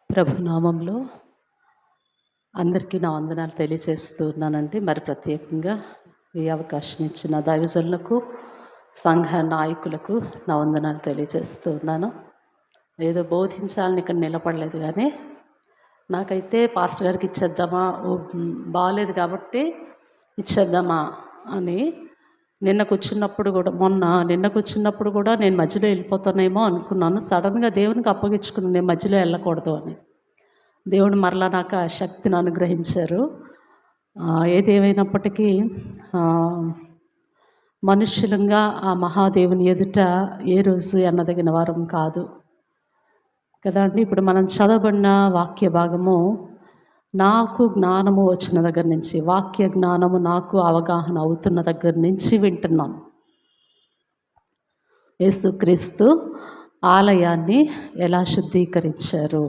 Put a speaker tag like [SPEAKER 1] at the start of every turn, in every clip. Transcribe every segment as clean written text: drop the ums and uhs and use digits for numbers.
[SPEAKER 1] ప్రభు నామంలో అందరికీ నా వందనాలు తెలియజేస్తూ ఉన్నానండి. మరి ప్రత్యేకంగా ఈ అవకాశం ఇచ్చిన దైవజనులకు, సంఘ నాయకులకు నా వందనాలు తెలియజేస్తూ ఉన్నాను. ఏదో బోధించాలని ఇక్కడ నిలబడలేదు, కానీ నాకైతే పాస్టర్ గారికి ఇచ్చేద్దామా, బాగాలేదు కాబట్టి ఇచ్చేద్దామా అని నిన్న కూర్చున్నప్పుడు కూడా నేను మధ్యలో వెళ్ళిపోతానేమో అనుకున్నాను. సడన్గా దేవునికి అప్పగించుకున్నాను, నేను మధ్యలో వెళ్ళకూడదు అని. దేవుడు మరలా నాకు ఆ శక్తిని అనుగ్రహించారు. ఏదేమైనప్పటికీ మనుష్యులంగా ఆ మహాదేవుని ఎదుట ఏ రోజు ఎన్నదగిన వారం కాదు కదండి. ఇప్పుడు మనం చదవబడిన వాక్య భాగము నాకు జ్ఞానము వచ్చిన దగ్గర నుంచి, వాక్య జ్ఞానము నాకు అవగాహన అవుతున్న దగ్గర నుంచి వింటున్నాం. యేసుక్రీస్తు ఆలయాన్ని ఎలా శుద్ధీకరించారు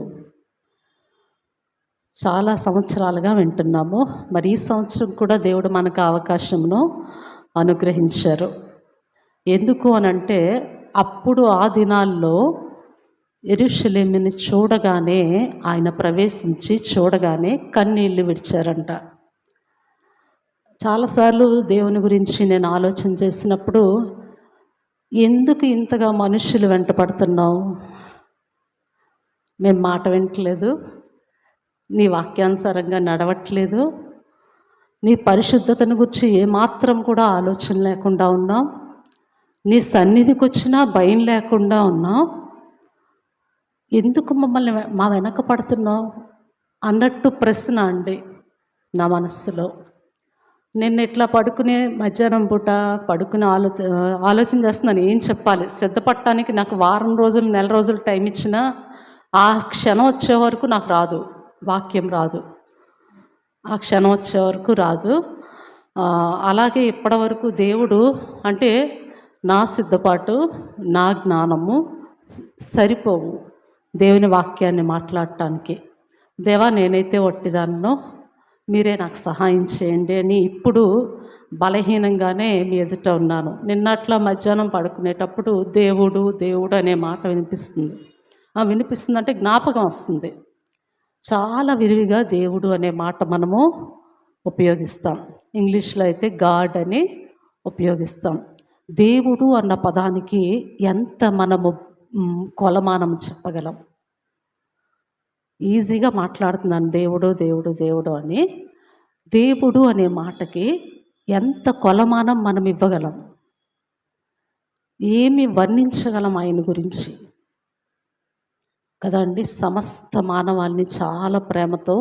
[SPEAKER 1] చాలా సంవత్సరాలుగా వింటున్నాము. మరి ఈ సంవత్సరం కూడా దేవుడు మనకు అవకాశంను అనుగ్రహించారు. ఎందుకు అనంటే, అప్పుడు ఆ దినాల్లో యెరూషలేముని చూడగానే, ఆయన ప్రవేశించి చూడగానే కన్నీళ్లు విడిచారంట. చాలాసార్లు దేవుని గురించి నేను ఆలోచన చేసినప్పుడు, ఎందుకు ఇంతగా మనుషులు వెంట పడుతున్నావు? మేము మాట వింటలేదు, నీ వాక్యానుసారంగా నడవట్లేదు, నీ పరిశుద్ధతను గురించి ఏమాత్రం కూడా ఆలోచన లేకుండా ఉన్నాం, నీ సన్నిధికి వచ్చినా భయం లేకుండా ఉన్నాం, ఎందుకు మమ్మల్ని మా వెనక పడుతున్నావు అన్నట్టు ప్రశ్న అండి నా మనస్సులో. నిన్న ఇట్లా మధ్యాహ్నం పూట ఆలోచన చేస్తున్నాను, ఏం చెప్పాలి. సిద్ధపడటానికి నాకు వారం రోజులు, నెల రోజులు టైం ఇచ్చినా ఆ క్షణం వచ్చే వరకు నాకు రాదు, వాక్యం రాదు. ఆ క్షణం వచ్చే వరకు రాదు. అలాగే ఇప్పటి వరకు దేవుడు అంటే నా సిద్ధపాటు, నా జ్ఞానము సరిపోవు దేవుని వాక్యాన్ని మాట్లాడటానికి. దేవా, నేనైతే ఒట్టిదాన్నో, మీరే నాకు సహాయం చేయండి అని ఇప్పుడు బలహీనంగానే మీ ఎదుట ఉన్నాను. నిన్నట్లా మధ్యాహ్నం పడుకునేటప్పుడు దేవుడు దేవుడు అనే మాట వినిపిస్తుందంటే జ్ఞాపకం వస్తుంది. చాలా విరివిగా దేవుడు అనే మాట మనము ఉపయోగిస్తాం. ఇంగ్లీష్లో అయితే గాడ్ అని ఉపయోగిస్తాం. దేవుడు అన్న పదానికి ఎంత మనము కొలమానం చెప్పగలం? ఈజీగా మాట్లాడుతున్నాను దేవుడు దేవుడు దేవుడు అని. దేవుడు అనే మాటకి ఎంత కొలమానం మనం ఇవ్వగలం? ఏమి వర్ణించగలం ఆయన గురించి కదండి. సమస్త మానవాల్ని చాలా ప్రేమతో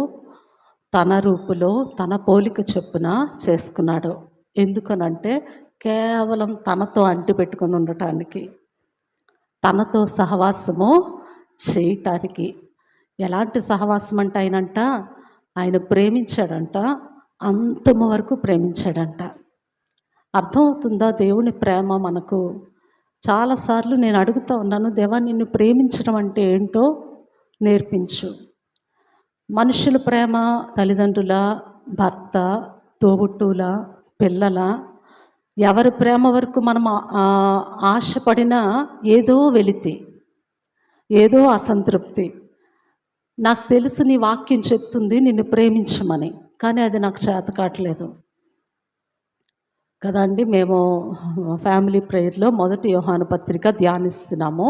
[SPEAKER 1] తన రూపులో తన పోలిక చొప్పున చేసుకున్నాడు. ఎందుకనంటే కేవలం తనతో అంటిపెట్టుకొని ఉండటానికి, తనతో సహవాసము చేయటానికి. ఎలాంటి సహవాసం అంటే ఆయన ప్రేమించాడంట, అంతము వరకు ప్రేమించాడంట. అర్థమవుతుందా దేవుని ప్రేమ మనకు? చాలాసార్లు నేను అడుగుతూ ఉన్నాను, దేవా, నిన్ను ప్రేమించడం అంటే ఏంటో నేర్పించు. మనుషుల ప్రేమ తల్లిదండ్రుల, భర్త, తోబుట్టువుల, పిల్లల, ఎవరి ప్రేమ వరకు మనం ఆశపడినా ఏదో వెలితి, ఏదో అసంతృప్తి. నాకు తెలుసు నీ వాక్యం చెప్తుంది నిన్ను ప్రేమించమని, కానీ అది నాకు చేత కావట్లేదు కదండి. మేము ఫ్యామిలీ ప్రేయర్లో 1 యోహాను పత్రిక ధ్యానిస్తున్నాము.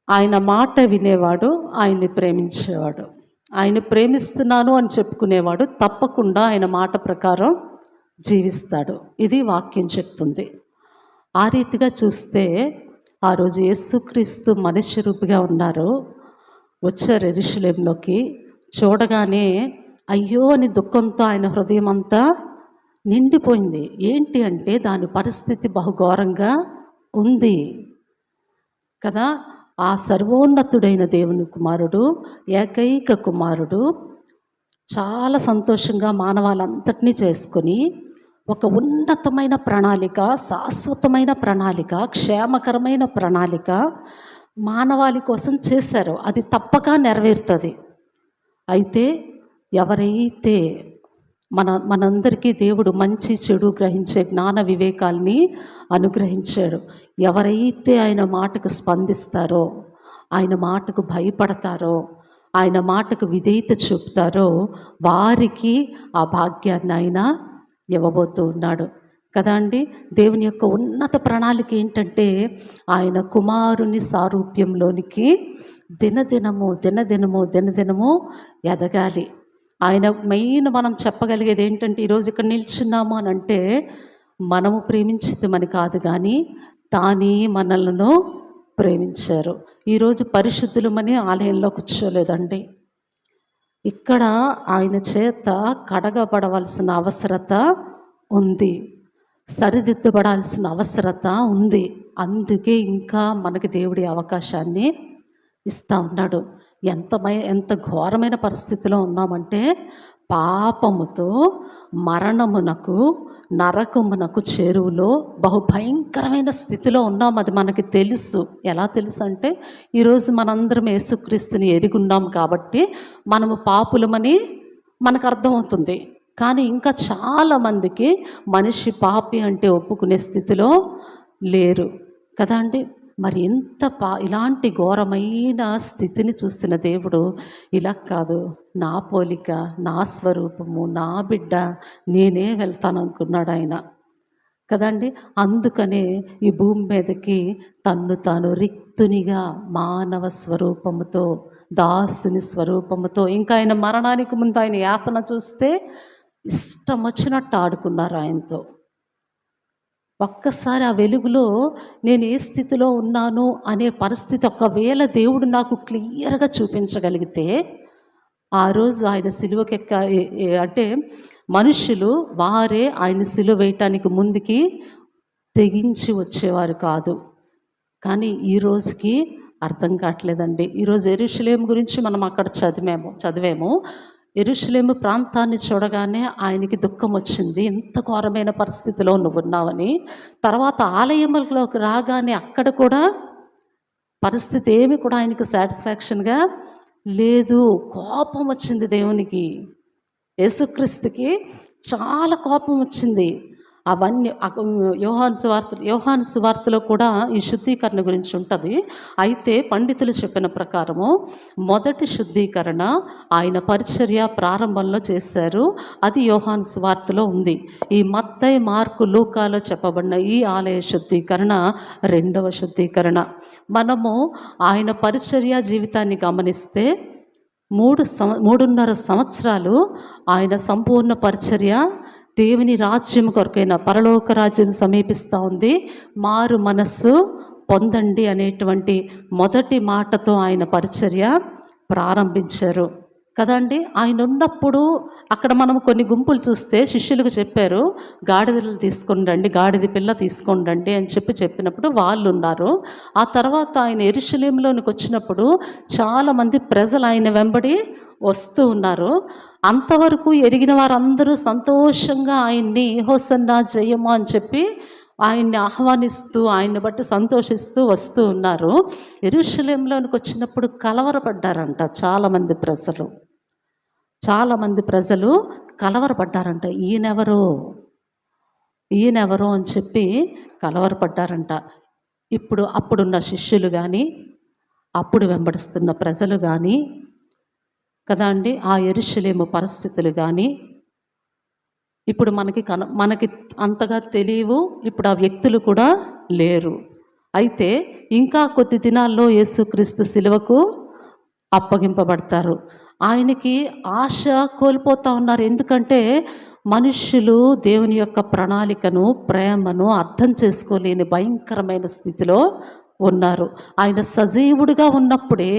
[SPEAKER 1] ఆయన మాట వినేవాడు ఆయన్ని ప్రేమించేవాడు. ఆయన ప్రేమిస్తున్నాను అని చెప్పుకునేవాడు తప్పకుండా ఆయన మాట ప్రకారం జీవిస్తాడు. ఇది వాక్యం చెప్తుంది. ఆ రీతిగా చూస్తే ఆ రోజు యేసుక్రీస్తు మనిషి రూపిగా ఉన్నారు. వచ్చారు యెరూషలేములోకి. చూడగానే అయ్యో అని దుఃఖంతో ఆయన హృదయం అంతా నిండిపోయింది. ఏంటి అంటే దాని పరిస్థితి బహుఘోరంగా ఉంది కదా. ఆ సర్వోన్నతుడైన దేవుని కుమారుడు, ఏకైక కుమారుడు చాలా సంతోషంగా మానవాళంతటినీ చేసుకొని ఒక ఉన్నతమైన ప్రణాళిక, శాశ్వతమైన ప్రణాళిక, క్షేమకరమైన ప్రణాళిక మానవాళి కోసం చేశారు. అది తప్పక నెరవేరుతుంది. అయితే ఎవరైతే మనందరికీ దేవుడు మంచి చెడు గ్రహించే జ్ఞాన వివేకాల్ని అనుగ్రహించాడు. ఎవరైతే ఆయన మాటకు స్పందిస్తారో, ఆయన మాటకు భయపడతారో, ఆయన మాటకు విధేయత చూపుతారో వారికి ఆ భాగ్యాన్ని ఆయన ఇవ్వబోతూ ఉన్నాడు కదా అండి. దేవుని యొక్క ఉన్నత ప్రణాళిక ఏంటంటే ఆయన కుమారుని సారూప్యంలోనికి దినదినము ఎదగాలి. ఆయన మెయిన్ మనం చెప్పగలిగేది ఏంటంటే ఈరోజు ఇక్కడ నిల్చున్నాము అని అంటే మనము ప్రేమించితమని కాదు, కానీ తానే మనలను ప్రేమించారు. ఈరోజు పరిశుద్ధులమని ఆలయంలో కూర్చోలేదండి. ఇక్కడ ఆయన చేత కడగబడవలసిన అవసరత ఉంది, సరిదిద్దబడాల్సిన అవసరత ఉంది. అందుకే ఇంకా మనకి దేవుడి అవకాశాన్ని ఇస్తూ ఉన్నాడు. ఎంత ఘోరమైన పరిస్థితిలో ఉన్నామంటే పాపముతో మరణమునకు నరకమునకు చేరువులో బహుభయంకరమైన స్థితిలో ఉన్నాం. అది మనకి తెలుసు. ఎలా తెలుసు అంటే ఈరోజు మనందరం యేసుక్రీస్తుని ఎరుగున్నాం కాబట్టి మనము పాపులమని మనకు అర్థమవుతుంది. కానీ ఇంకా చాలామందికి మనిషి పాపి అంటే ఒప్పుకునే స్థితిలో లేరు కదా అండి. మరి ఇలాంటి ఘోరమైన స్థితిని చూసిన దేవుడు ఇలా కాదు, నా పోలిక, నా స్వరూపము, నా బిడ్డ, నేనే వెళ్తాను అనుకున్నాడు ఆయన కదండి. అందుకనే ఈ భూమి మీదకి తాను రిక్తునిగా మానవ స్వరూపముతో, దాసుని స్వరూపముతో, ఇంకా ఆయన మరణానికి ముందు ఆయన యాతన చూస్తే ఇష్టం వచ్చినట్టు ఆడుకున్నారు ఆయనతో. ఒక్కసారి ఆ వెలుగులో నేను ఏ స్థితిలో ఉన్నాను అనే పరిస్థితి ఒకవేళ దేవుడు నాకు క్లియర్గా చూపించగలిగితే ఆ రోజు ఆయన సిలువకెక్క అంటే మనుషులు వారే ఆయన సిలువ వేయటానికి ముందుకి తెగించి వచ్చేవారు కాదు. కానీ ఈ రోజుకి అర్థం కావట్లేదండి. ఈరోజు యెరూషలేము గురించి మనం అక్కడ చదివాము. యెరూషలేము ప్రాంతాన్ని చూడగానే ఆయనకి దుఃఖం వచ్చింది, ఎంత ఘోరమైన పరిస్థితిలో నువ్వు ఉన్నావని. తర్వాత ఆలయంలోకి రాగానే అక్కడ కూడా పరిస్థితి ఏమి కూడా ఆయనకు సాటిస్ఫాక్షన్గా లేదు. కోపం వచ్చింది దేవునికి. యేసుక్రీస్తుకి చాలా కోపం వచ్చింది. అవన్నీ యోహాను సువార్తలో కూడా ఈ శుద్ధీకరణ గురించి ఉంటుంది. అయితే పండితులు చెప్పిన ప్రకారము మొదటి శుద్ధీకరణ ఆయన పరిచర్య ప్రారంభంలో చేశారు. అది యోహాను సువార్తలో ఉంది. ఈ మత్తయి, మార్కు, లూకాలో చెప్పబడిన ఈ ఆలయ శుద్ధీకరణ రెండవ శుద్ధీకరణ. మనము ఆయన పరిచర్య జీవితాన్ని గమనిస్తే 3.5 సంవత్సరాలు ఆయన సంపూర్ణ పరిచర్య దేవుని రాజ్యం కొరకైన పరలోక రాజ్యం సమీపిస్తూ ఉంది, మారు మనస్సు పొందండి అనేటువంటి మొదటి మాటతో ఆయన పరిచర్య ప్రారంభించారు కదండి. ఆయన ఉన్నప్పుడు అక్కడ మనం కొన్ని గుంపులు చూస్తే శిష్యులకు చెప్పారు, గాడిదలు తీసుకొని రండి, గాడిద పిల్ల తీసుకొని రండి అని చెప్పినప్పుడు వాళ్ళు ఉన్నారు. ఆ తర్వాత ఆయన యెరూషలేములోనికి వచ్చినప్పుడు చాలామంది ప్రజలు ఆయన వెంబడి వస్తూ ఉన్నారు. అంతవరకు ఎరిగిన వారందరూ సంతోషంగా ఆయన్ని హోసన్నా జయము అని చెప్పి ఆయన్ని ఆహ్వానిస్తూ ఆయన్ని బట్టి సంతోషిస్తూ వస్తూ ఉన్నారు. యెరూషలేములోనికి వచ్చినప్పుడు కలవరపడ్డారంట చాలామంది ప్రజలు కలవరపడ్డారంట. ఈయనెవరో అని చెప్పి కలవరపడ్డారంట. అప్పుడున్న శిష్యులు కానీ అప్పుడు వెంబడిస్తున్న ప్రజలు కానీ కదా అండి, ఆ యెరూషలేము పరిస్థితులు కానీ ఇప్పుడు మనకి అంతగా తెలియవు. ఇప్పుడు ఆ వ్యక్తులు కూడా లేరు. అయితే ఇంకా కొద్ది దినాల్లో యేసుక్రీస్తు సిలువకు అప్పగింపబడతారు. ఆయనకి ఆశ కోల్పోతూ ఉన్నారు. ఎందుకంటే మనుష్యులు దేవుని యొక్క ప్రణాళికను, ప్రేమను అర్థం చేసుకోలేని భయంకరమైన స్థితిలో ఉన్నారు. ఆయన సజీవుడిగా ఉన్నప్పుడే,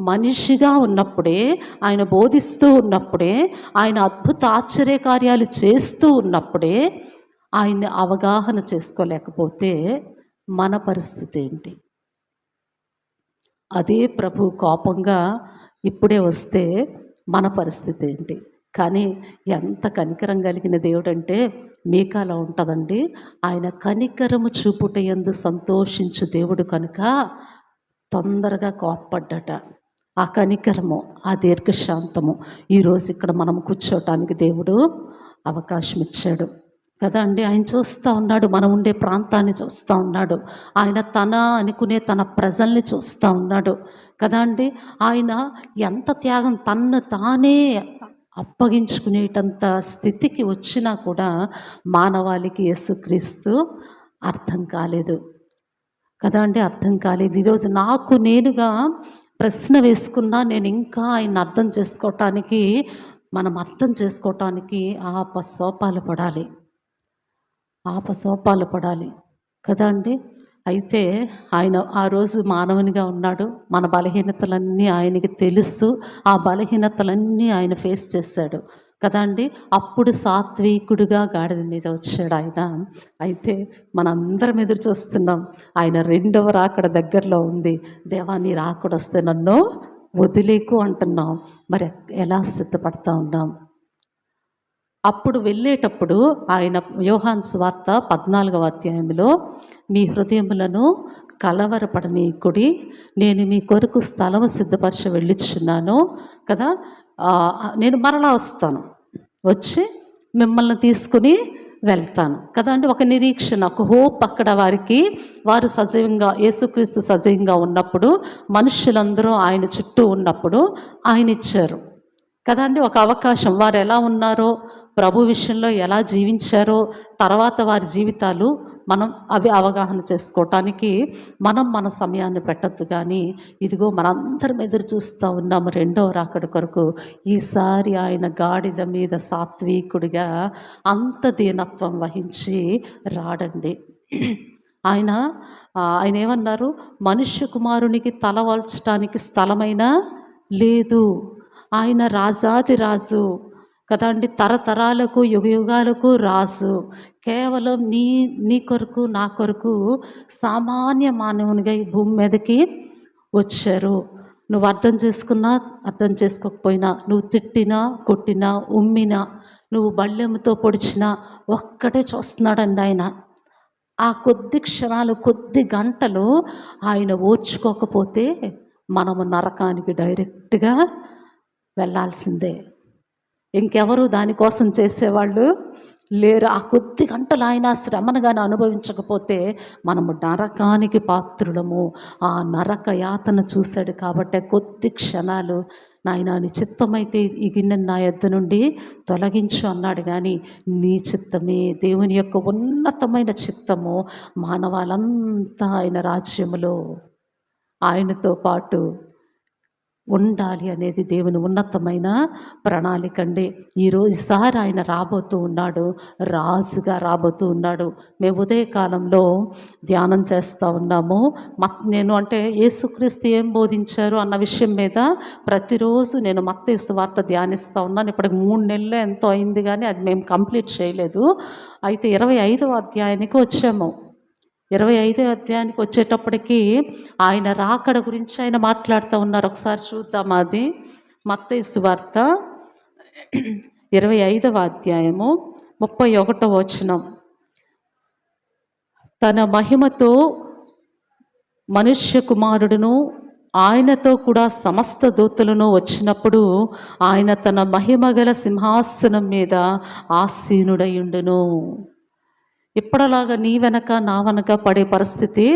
[SPEAKER 1] మనిషిగా ఉన్నప్పుడే, ఆయన బోధిస్తూ ఉన్నప్పుడే, ఆయన అద్భుత ఆశ్చర్యకార్యాలు చేస్తూ ఉన్నప్పుడే ఆయన్ని అవగాహన చేసుకోలేకపోతే మన పరిస్థితి ఏంటి? అదే ప్రభు కోపంగా ఇప్పుడే వస్తే మన పరిస్థితి ఏంటి? కానీ ఎంత కనికరం కలిగిన దేవుడు అంటే మీకాలా ఉంటుందండి. ఆయన కనికరము చూపుటయందు సంతోషించు దేవుడు కనుక తొందరగా కోప్పడ్డట. ఆ కనికరము, ఆ దీర్ఘశాంతము ఈరోజు ఇక్కడ మనం కూర్చోటానికి దేవుడు అవకాశం ఇచ్చాడు కదా అండి. ఆయన చూస్తూ ఉన్నాడు, మనం ఉండే ప్రాంతాన్ని చూస్తూ ఉన్నాడు. ఆయన అనుకునే తన ప్రజల్ని చూస్తూ ఉన్నాడు కదా అండి. ఆయన ఎంత త్యాగం, తన్ను తానే అప్పగించుకునేటంత స్థితికి వచ్చినా కూడా మానవాళికి యేసుక్రీస్తు అర్థం కాలేదు. కదా అండి, అర్థం కాలేదు. ఈరోజు నాకు నేనుగా ప్రశ్న వేసుకున్నా, నేను ఇంకా ఆయన్ని అర్థం చేసుకోవటానికి, మనం అర్థం చేసుకోవటానికి ఆపసోపాలు పడాలి, ఆపసోపాలు పడాలి. కదా అండి. అయితే ఆయన ఆ రోజు మానవునిగా ఉన్నాడు. మన బలహీనతలన్నీ ఆయనకి తెలుసు. ఆ బలహీనతలన్నీ ఆయన ఫేస్ చేశాడు. కదా అండి. అప్పుడు సాత్వికుడిగా గాడిద మీద వచ్చాడు ఆయన. అయితే మనందరం ఎదురు చూస్తున్నాం. ఆయన రెండవ రాకడ దగ్గరలో ఉంది. దేవా, నీ రాకడ వస్తే నన్ను వదిలేకు అంటున్నాం. మరి ఎలా సిద్ధపడతా ఉన్నాం? అప్పుడు వెళ్ళేటప్పుడు ఆయన యోహాను సువార్త 14వ అధ్యాయంలో, మీ హృదయములను కలవరపడనీయకుడి, నేను మీ కొరకు స్థలము సిద్ధపరచ వెళ్ళుచున్నాను కదా, నేను మరలా వస్తాను, వచ్చి మిమ్మల్ని తీసుకుని వెళ్తాను కదా అండి. ఒక నిరీక్షణ, ఒక హోప్ అక్కడ వారికి. వారు సజీవంగా, యేసుక్రీస్తు సజీవంగా ఉన్నప్పుడు, మనుషులందరూ ఆయన చుట్టూ ఉన్నప్పుడు ఆయన ఇచ్చారు కదా అండి ఒక అవకాశం. వారు ఎలా ఉన్నారో, ప్రభు విషయంలో ఎలా జీవించారో, తర్వాత వారి జీవితాలు మనం అవి అవగాహన చేసుకోవటానికి మనం మన సమయాన్ని పెట్టద్దు. కానీ ఇదిగో మనందరం ఎదురు చూస్తూ ఉన్నాము రెండవ రాకడ కొరకు. ఈసారి ఆయన గాడిద మీద సాత్వికుడిగా అంత దీనత్వం వహించి రాడండి. ఆయన ఆయన ఏమన్నారు? మనుష్య కుమారునికి తల వాల్చడానికి స్థలమైనా లేదు. ఆయన రాజాది రాజు కదా అండి, తరతరాలకు యుగయుగాలకు రాజు. కేవలం నీ కొరకు, నా కొరకు సామాన్య మానవునిగా ఈ భూమి మీదకి వచ్చారు. నువ్వు అర్థం చేసుకున్నా, అర్థం చేసుకోకపోయినా, నువ్వు తిట్టినా, కొట్టినా, ఉమ్మినా, నువ్వు బళ్ళెముతో పొడిచినా ఒక్కటే చూస్తున్నాడండి ఆయన. ఆ కొద్ది క్షణాలు, కొద్ది గంటలు ఆయన ఓర్చుకోకపోతే మనము నరకానికి డైరెక్ట్గా వెళ్ళాల్సిందే. ఇంకెవరు దానికోసం చేసేవాళ్ళు లేరు. ఆ కొద్ది గంటలు ఆయన శ్రమను కానీ అనుభవించకపోతే మనము నరకానికి పాత్రులము. ఆ నరక యాతన చూశాడు కాబట్టి కొద్ది క్షణాలు, నాయన నీ చిత్తమైతే ఈ గిన్నెను నా యొద్ద నుండి తొలగించు అన్నాడు. కానీ నీ చిత్తమే, దేవుని యొక్క ఉన్నతమైన చిత్తము, మానవాళంతా ఆయన రాజ్యములో ఆయనతో పాటు ఉండాలి అనేది దేవుని ఉన్నతమైన ప్రణాళిక అండి. ఈసారి ఆయన రాబోతూ ఉన్నాడు, రాజుగా రాబోతూ ఉన్నాడు. మేము ఉదయకాలంలో ధ్యానం చేస్తూ ఉన్నాము. నేను అంటే యేసుక్రీస్తు ఏం బోధించారు అన్న విషయం మీద ప్రతిరోజు నేను మత్తయి సువార్త ధ్యానిస్తూ ఉన్నాను. ఇప్పటికి 3 నెలలు ఎంతో అయింది, కానీ అది మేము కంప్లీట్ చేయలేదు. అయితే 25వ అధ్యాయానికి వచ్చాము. 25వ అధ్యాయానికి వచ్చేటప్పటికి ఆయన రాకడ గురించి ఆయన మాట్లాడుతూ ఉన్నారు. ఒకసారి చూద్దాం. అది మత్తయి సువార్త 25వ అధ్యాయము 31వ వచనం. తన మహిమతో మనుష్య కుమారుడును ఆయనతో కూడా సమస్త దూతలను వచ్చినప్పుడు ఆయన తన మహిమగల సింహాసనం మీద ఆసీనుడయుండును. ఇప్పటిలాగా నీ వెనక నా వెనక పడే పరిస్థితి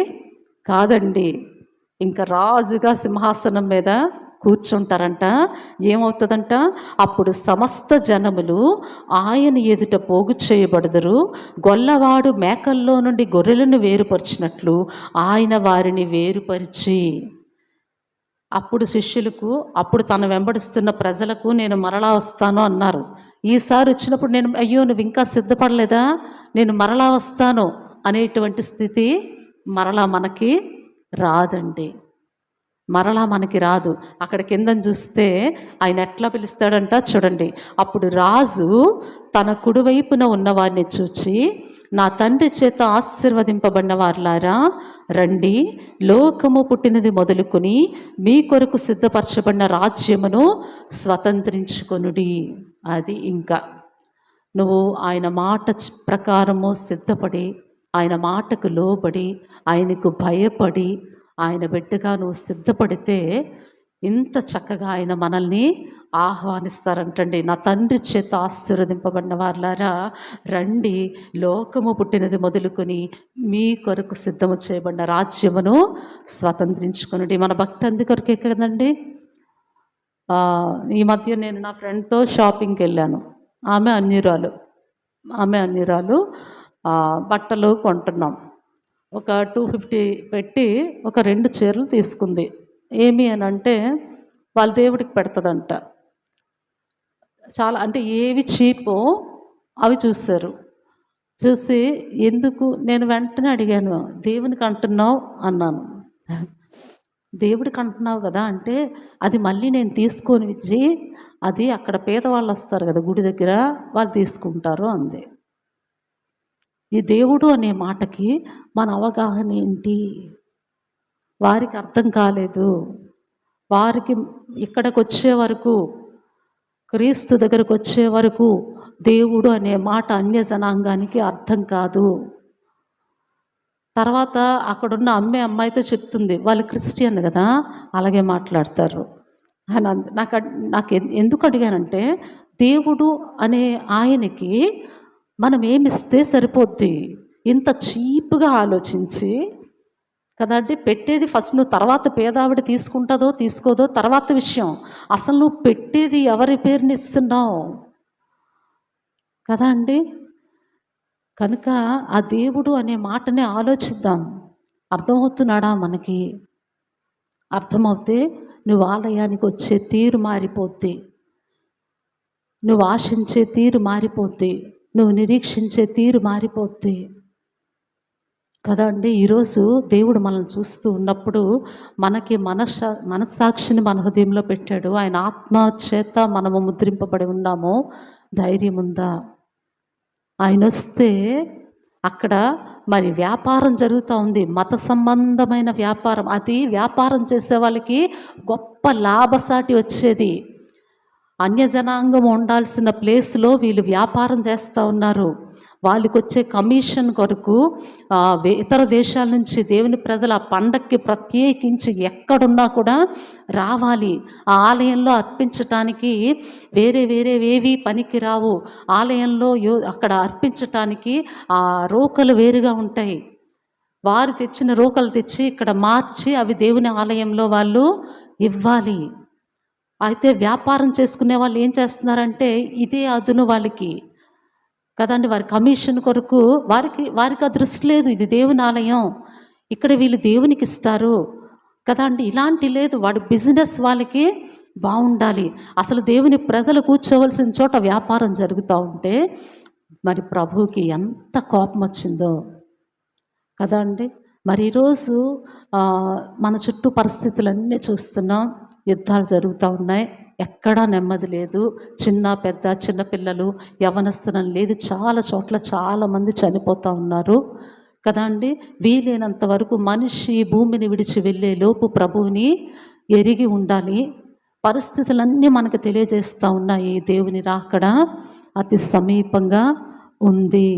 [SPEAKER 1] కాదండి. ఇంకా రాజుగా సింహాసనం మీద కూర్చుంటారంట. ఏమవుతుందంట? అప్పుడు సమస్త జనములు ఆయన ఎదుట పోగు చేయబడదురు. గొల్లవాడు మేకల్లో నుండి గొర్రెలను వేరుపరిచినట్లు ఆయన వారిని వేరుపరిచి, అప్పుడు శిష్యులకు, అప్పుడు తను వెంబడిస్తున్న ప్రజలకు నేను మరలా వస్తాను అన్నారు. ఈసారి వచ్చినప్పుడు అయ్యో నువ్వు ఇంకా సిద్ధపడలేదా, నేను మరలా వస్తాను అనేటువంటి స్థితి మరలా మనకి రాదండి. మరలా మనకి రాదు. అక్కడ కిందని చూస్తే ఆయన ఎట్లా పిలుస్తాడంట చూడండి. అప్పుడు రాజు తన కుడివైపున ఉన్నవారిని చూచి, నా తండ్రి చేత ఆశీర్వదింపబడిన వారులారా రండి, లోకము పుట్టినది మొదలుకొని మీ కొరకు సిద్ధపరచబడిన రాజ్యమును స్వతంత్రించుకొనుడి. అది ఇంకా నువ్వు ఆయన మాట ప్రకారము సిద్ధపడి, ఆయన మాటకు లోబడి, ఆయనకు భయపడి, ఆయన బిడ్డగా నువ్వు సిద్ధపడితే ఇంత చక్కగా ఆయన మనల్ని ఆహ్వానిస్తారంటండి. నా తండ్రి చేత ఆశీర్వదింపబడిన వారులారా, రండి, లోకము పుట్టినది మొదలుకొని మీ కొరకు సిద్ధము చేయబడిన రాజ్యమును స్వతంత్రించుకొనుడి. మన భక్తి అందుకొరకే కదండి. ఈ మధ్య నేను నా ఫ్రెండ్తో షాపింగ్కి వెళ్ళాను. ఆమె అన్యురాలు. బట్టలు కొంటున్నాం. ఒక 250 పెట్టి ఒక 2 చీరలు తీసుకుంది. ఏమి అని అంటే వాళ్ళ దేవుడికి పెడతదంట. చాలా అంటే ఏవి చీపో అవి చూశారు. చూసి ఎందుకు, నేను వెంటనే అడిగాను, దేవునికి అంటున్నావు అన్నాను. దేవుడికి అంటున్నావు కదా అంటే, అది మళ్ళీ నేను తీసుకొని ఇచ్చి, అది అక్కడ పేదవాళ్ళు వస్తారు కదా గుడి దగ్గర, వాళ్ళు తీసుకుంటారు అంది. ఈ దేవుడు అనే మాటకి మన అవగాహన ఏంటి? వారికి అర్థం కాలేదు. వారికి ఇక్కడికి వచ్చే వరకు, క్రీస్తు దగ్గరకు వచ్చే వరకు దేవుడు అనే మాట అన్య జనాంగానికి అర్థం కాదు. తర్వాత అక్కడున్న అమ్మాయితో చెప్తుంది, వాళ్ళు క్రిస్టియన్ కదా, అలాగే మాట్లాడతారు అని అంది. నాకు ఎందుకు అడిగానంటే, దేవుడు అనే ఆయనకి మనం ఏమిస్తే సరిపోద్ది? ఇంత చీప్గా ఆలోచించి కదండి పెట్టేది. ఫస్ట్ నువ్వు, తర్వాత పేదావిడ తీసుకుంటుందో తీసుకోదో తర్వాత విషయం. అసలు నువ్వు పెట్టేది ఎవరి పేరుని ఇస్తున్నావు కదా అండి. కనుక ఆ దేవుడు అనే మాటనే ఆలోచిద్దాం. అర్థమవుతున్నాడా మనకి? అర్థమవుతే నువ్వు ఆలయానికి వచ్చే తీరు మారిపోద్ది, నువ్వు ఆశించే తీరు మారిపోద్ది, నువ్వు నిరీక్షించే తీరు మారిపోద్ది కదా అండి. ఈరోజు దేవుడు మనల్ని చూస్తూ ఉన్నప్పుడు మనకి మనస్సాక్షిని మన హృదయంలో పెట్టాడు. ఆయన ఆత్మ చేత మనము ముద్రింపబడి ఉన్నాము. ధైర్యం ఉందా? ఆయన వస్తే అక్కడ మరి వ్యాపారం జరుగుతూ ఉంది, మత సంబంధమైన వ్యాపారం. అది వ్యాపారం చేసే వాళ్ళకి గొప్ప లాభసాటి వచ్చేది. అన్యజనాంగం ఉండాల్సిన ప్లేస్లో వీళ్ళు వ్యాపారం చేస్తూ ఉన్నారు. వాళ్ళకి వచ్చే కమిషన్ కొరకు ఇతర దేశాల నుంచి దేవుని ప్రజలు ఆ పండక్కి ప్రత్యేకించి ఎక్కడున్నా కూడా రావాలి. ఆ ఆలయంలో అర్పించటానికి వేరేవేవి పనికి రావు. ఆలయంలో అక్కడ అర్పించటానికి ఆ రోకలు వేరుగా ఉంటాయి. వారు తెచ్చిన రోకలు తెచ్చి ఇక్కడ మార్చి అవి దేవుని ఆలయంలో వాళ్ళు ఇవ్వాలి. అయితే వ్యాపారం చేసుకునే వాళ్ళు ఏం చేస్తున్నారంటే ఇదే అదును వాళ్ళకి కదండి. వారి కమిషన్ కొరకు వారికి ఆ దృష్టి లేదు. ఇది దేవుని ఆలయం, ఇక్కడ వీళ్ళు దేవునికి ఇస్తారు కదా అండి. ఇలాంటి లేదు. వాడి బిజినెస్ వాళ్ళకి బాగుండాలి. అసలు దేవుని ప్రజలు కూర్చోవలసిన చోట వ్యాపారం జరుగుతూ ఉంటే మరి ప్రభువుకి ఎంత కోపం వచ్చిందో కదా అండి. మరి ఈరోజు మన చుట్టూ పరిస్థితులన్నీ చూస్తున్నాం. యుద్ధాలు జరుగుతూ ఉన్నాయి, ఎక్కడా నెమ్మది లేదు. చిన్న పెద్ద, చిన్నపిల్లలు, యవనస్తులని లేదు. చాలా చోట్ల చాలామంది చనిపోతూ ఉన్నారు కదా అండి. వీలైనంత వరకు మనిషి భూమిని విడిచి వెళ్ళే లోపు ప్రభువుని ఎరిగి ఉండాలి. పరిస్థితులన్నీ మనకు తెలియజేస్తూ ఉన్నాయి. దేవుని రాకడ అతి సమీపంగా ఉంది.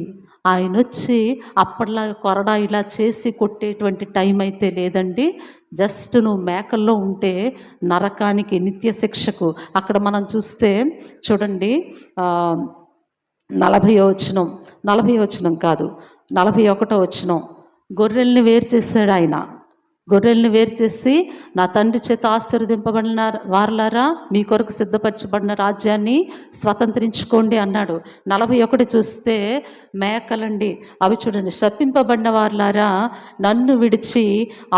[SPEAKER 1] ఆయన వచ్చి అప్పటిలాగా కొరడా ఇలా చేసి కొట్టేటువంటి టైం అయితే లేదండి. జస్ట్ నువ్వు మేకల్లో ఉంటే నరకానికి, నిత్య శిక్షకు. అక్కడ మనం చూస్తే చూడండి, 40వ వచనం కాదు, 41వ వచనం. గొర్రెల్ని వేరు చేశాడు ఆయన. గొర్రెల్ని వేరు చేసి, నా తండ్రి చేత ఆశీర్వదింపబడిన వారలారా, మీ కొరకు సిద్ధపరచబడిన రాజ్యాన్ని స్వతంత్రించుకోండి అన్నాడు. 41 చూస్తే మేకలండి. అవి చూడండి, శపింపబడిన వారలారా, నన్ను విడిచి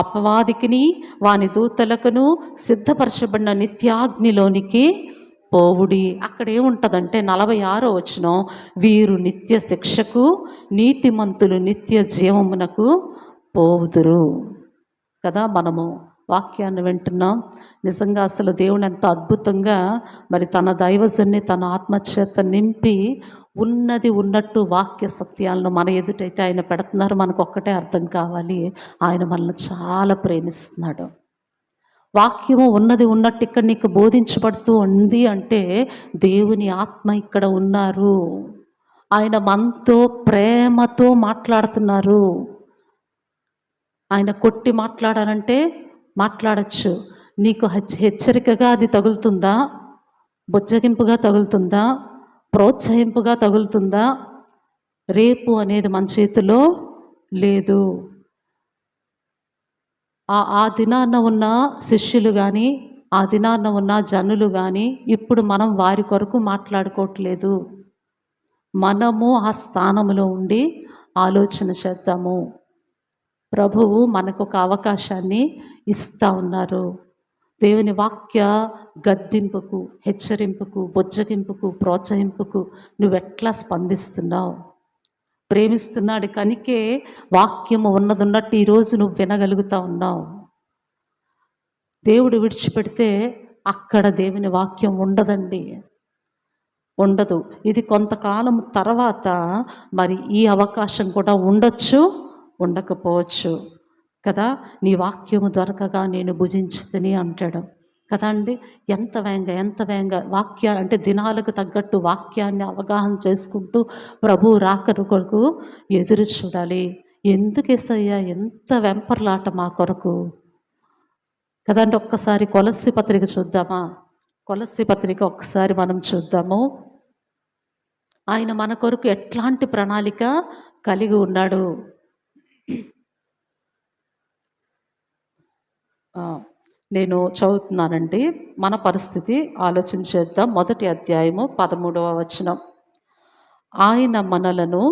[SPEAKER 1] అపవాదికిని వాని దూతలకును సిద్ధపరచబడిన నిత్యాగ్నిలోనికి పోవుడి. అక్కడ ఏముంటుందంటే 46వ వచనం, వీరు నిత్య శిక్షకు, నీతిమంతులు నిత్య జీవమునకు పోవుదురు కదా. మనము వాక్యాన్ని వింటున్నాం. నిజంగా అసలు దేవుని ఎంత అద్భుతంగా మరి తన దైవజన్ని తన ఆత్మచేత నింపి ఉన్నది ఉన్నట్టు వాక్య సత్యాలను మన ఎదుటైతే ఆయన పెడుతున్నారు. మనకు ఒక్కటే అర్థం కావాలి, ఆయన మనల్ని చాలా ప్రేమిస్తున్నాడు. వాక్యము ఉన్నది ఉన్నట్టు ఇక్కడ నీకు బోధించబడుతూ ఉంది అంటే దేవుని ఆత్మ ఇక్కడ ఉన్నారు. ఆయన మనతో ప్రేమతో మాట్లాడుతున్నారు. ఆయన కొట్టి మాట్లాడాలంటే మాట్లాడచ్చు. నీకు హెచ్చరికగా అది తగులుతుందా? బుజ్జగింపుగా తగులుతుందా, ప్రోత్సహింపుగా తగులుతుందా? రేపు అనేది మన చేతిలో లేదు. ఆ దినాన్న ఉన్న శిష్యులు కానీ, ఆ దినాన్న ఉన్న జనులు కానీ ఇప్పుడు మనం వారి కొరకు మాట్లాడుకోవట్లేదు. మనము ఆ స్థానంలో ఉండి ఆలోచన చేద్దాము. ప్రభువు మనకు ఒక అవకాశాన్ని ఇస్తూ ఉన్నారు. దేవుని వాక్య గద్దింపుకు, హెచ్చరింపుకు, బుజ్జగింపుకు, ప్రోత్సహింపుకు నువ్వెట్లా స్పందిస్తున్నావు? ప్రేమిస్తున్నాడు కనుకే వాక్యము ఉన్నట్టు ఈరోజు నువ్వు వినగలుగుతా ఉన్నావు. దేవుడు విడిచిపెడితే అక్కడ దేవుని వాక్యం ఉండదండి, ఉండదు. ఇది కొంతకాలం తర్వాత మరి ఈ అవకాశం కూడా ఉండొచ్చు, ఉండకపోవచ్చు కదా. నీ వాక్యము దొరకగా నేను భుజించుతిని అంటాడు కదా అండి. ఎంత వేగంగా వాక్యాలు అంటే దినాలకు తగ్గట్టు వాక్యాన్ని అవగాహన చేసుకుంటూ ప్రభు రాకడ కొరకు ఎదురు చూడాలి. ఎందుకు యేసయ్యా ఎంత వెంపర్లాట మా కొరకు కదండి. ఒక్కసారి కొలస్సీ పత్రిక చూద్దామా? కొలస్సీ పత్రిక ఒక్కసారి మనం చూద్దాము. ఆయన మన కొరకు ఎట్లాంటి ప్రణాళిక కలిగి ఉన్నాడు. నేను చదువుతున్నానండి. మన పరిస్థితి ఆలోచించేద్దాం. 1వ అధ్యాయము 13వ వచనం. ఆయన మనలను